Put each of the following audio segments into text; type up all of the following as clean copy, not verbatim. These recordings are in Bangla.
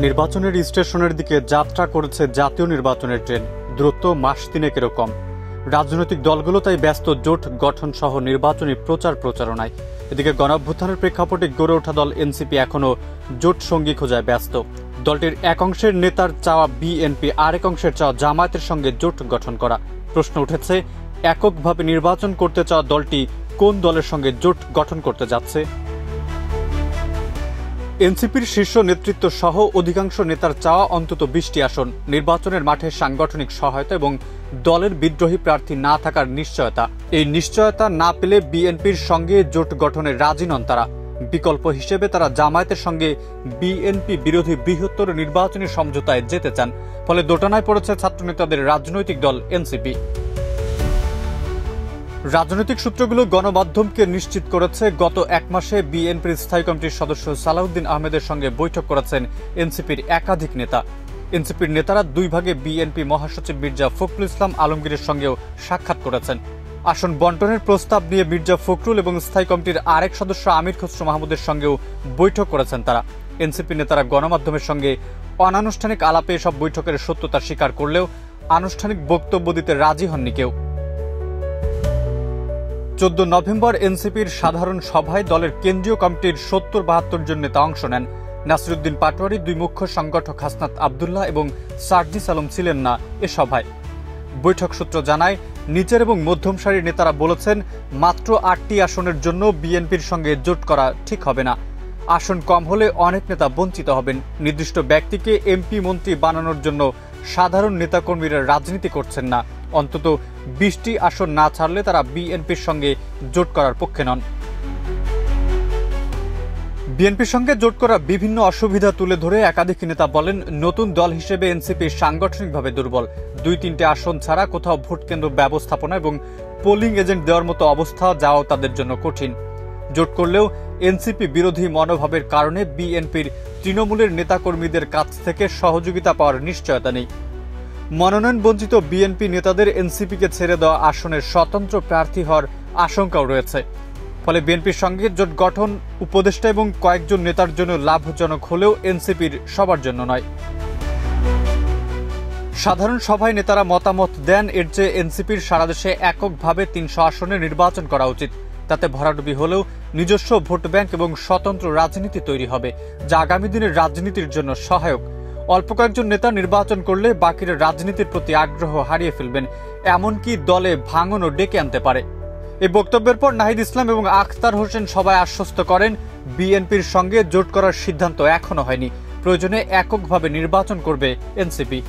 নির্বাচনের স্টেশনের দিকে যাত্রা করেছে জাতীয় নির্বাচনের ট্রেন, দূরত্ব মাস তিনেকের কম। রাজনৈতিক দলগুলো তাই ব্যস্ত জোট গঠন সহ নির্বাচনী প্রচারণায়। এদিকে গণঅভ্যুত্থানের প্রেক্ষাপটে গড়ে ওঠা দল এনসিপি এখনও জোট সঙ্গী খোঁজায় ব্যস্ত। দলটির এক অংশের নেতার চাওয়া বিএনপি, আরেক অংশের চাওয়া জামায়াতের সঙ্গে জোট গঠন করা। প্রশ্ন উঠেছে, এককভাবে নির্বাচন করতে চাওয়া দলটি কোন দলের সঙ্গে জোট গঠন করতে যাচ্ছে? এনসিপির শীর্ষ নেতৃত্ব সহ অধিকাংশ নেতার চাওয়া অন্তত 20টি আসন, নির্বাচনের মাঠে সাংগঠনিক সহায়তা এবং দলের বিদ্রোহী প্রার্থী না থাকার নিশ্চয়তা। এই নিশ্চয়তা না পেলে বিএনপির সঙ্গে জোট গঠনে রাজি নন তারা। বিকল্প হিসেবে তারা জামায়াতের সঙ্গে বিএনপি বিরোধী বৃহত্তর নির্বাচনী সমঝোতায় যেতে চান। ফলে দোটানায় পড়েছে ছাত্রনেতাদের রাজনৈতিক দল এনসিপি। রাজনৈতিক সূত্রগুলো গণমাধ্যমকে নিশ্চিত করেছে, গত এক মাসে বিএনপির স্থায়ী কমিটির সদস্য সালাউদ্দিন আহমেদের সঙ্গে বৈঠক করেছেন এনসিপির একাধিক নেতা। এনসিপির নেতারা দুই ভাগে বিএনপি মহাসচিব মির্জা ফখরুল ইসলাম আলমগীরের সঙ্গেও সাক্ষাৎ করেছেন। আসন বন্টনের প্রস্তাব নিয়ে মির্জা ফখরুল এবং স্থায়ী কমিটির আরেক সদস্য আমির খসরু মাহমুদের সঙ্গেও বৈঠক করেছেন তারা। এনসিপি নেতারা গণমাধ্যমের সঙ্গে অনানুষ্ঠানিক আলাপে এসব বৈঠকের সত্যতা স্বীকার করলেও আনুষ্ঠানিক বক্তব্য দিতে রাজি হননি কেউ। 14 নভেম্বর এনসিপির সাধারণ সভায় দলের কেন্দ্রীয় কমিটির 70-72 জন নেতা অংশ নেন। নাসিরউদ্দিন পাটোয়ারি, দুই মুখ্য সংগঠক হাসনাত আবদুল্লাহ এবং সার্জিস আলম ছিলেন না এ সভায়। বৈঠক সূত্র জানায়, নিচের এবং মধ্যম সারির নেতারা বলেছেন, মাত্র 8টি আসনের জন্য বিএনপির সঙ্গে জোট করা ঠিক হবে না। আসন কম হলে অনেক নেতা বঞ্চিত হবেন। নির্দিষ্ট ব্যক্তিকে এমপি মন্ত্রী বানানোর জন্য সাধারণ নেতাকর্মীরা রাজনীতি করছেন না। অন্তত 20টি আসন না ছাড়লে তারা বিএনপির সঙ্গে জোট করার পক্ষে নন। বিএনপির সঙ্গে জোট করার বিভিন্ন অসুবিধা তুলে ধরে একাধিক নেতা বলেন, নতুন দল হিসেবে এনসিপি সাংগঠনিকভাবে দুর্বল। 2-3টে আসন ছাড়া কোথাও ভোট কেন্দ্র ব্যবস্থাপনা এবং পোলিং এজেন্ট দেওয়ার মতো অবস্থা যাওয়াও তাদের জন্য কঠিন। জোট করলেও এনসিপি বিরোধী মনোভাবের কারণে বিএনপির তৃণমূলের নেতাকর্মীদের কাছ থেকে সহযোগিতা পাওয়ার নিশ্চয়তা নেই। মনোনয়ন বঞ্চিত বিএনপি নেতাদের এনসিপিকে ছেড়ে দেওয়া আসনের স্বতন্ত্র প্রার্থী হওয়ার আশঙ্কাও রয়েছে। ফলে বিএনপির সঙ্গে জোট গঠন উপদেষ্টা এবং কয়েকজন নেতার জন্য লাভজনক হলেও এনসিপির সবার জন্য নয়। সাধারণ সভায় নেতারা মতামত দেন, এর চেয়ে এনসিপির সারা দেশে এককভাবে 300 আসনে নির্বাচন করা উচিত। তাতে ভরাডুবি হলেও নিজস্ব ভোট ব্যাংক এবং স্বতন্ত্র রাজনীতি তৈরি হবে, যা আগামী দিনের রাজনীতির জন্য সহায়ক। অল্প কয়েকজন নেতা নির্বাচন করলে বাকিরা রাজনীতির প্রতি আগ্রহ হারিয়ে ফেলবেন, এমনকি দলে ভাঙনও ডেকে আনতে পারে। এই বক্তব্যের পর নাহিদ ইসলাম এবং আখতার হোসেন সবাই আশ্বস্ত করেন, বিএনপির সঙ্গে জোট করার সিদ্ধান্ত এখনো হয়নি। প্রয়োজনে এককভাবে নির্বাচন করবে এনসিপি।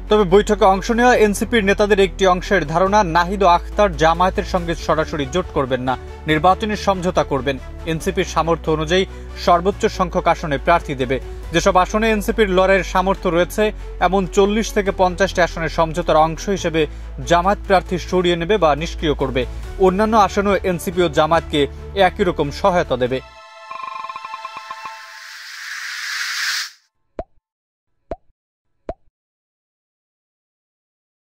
তবে বৈঠকে অংশ নেওয়া এনসিপির নেতাদের একটি অংশের ধারণা, নাহিদ ও আখতার জামায়াতের সঙ্গে সরাসরি জোট করবেন না, নির্বাচনী সমঝোতা করবেন। এনসিপির সামর্থ্য অনুযায়ী সর্বোচ্চ সংখ্যক আসনে প্রার্থী দেবে। যেসব আসনে এনসিপির লড়াইয়ের সামর্থ্য রয়েছে, এমন 40 থেকে 50টি আসনের সমঝোতার অংশ হিসেবে জামায়াত প্রার্থী সরিয়ে নেবে বা নিষ্ক্রিয় করবে। অন্যান্য আসনেও এনসিপি ও জামায়াতকে একই রকম সহায়তা দেবে।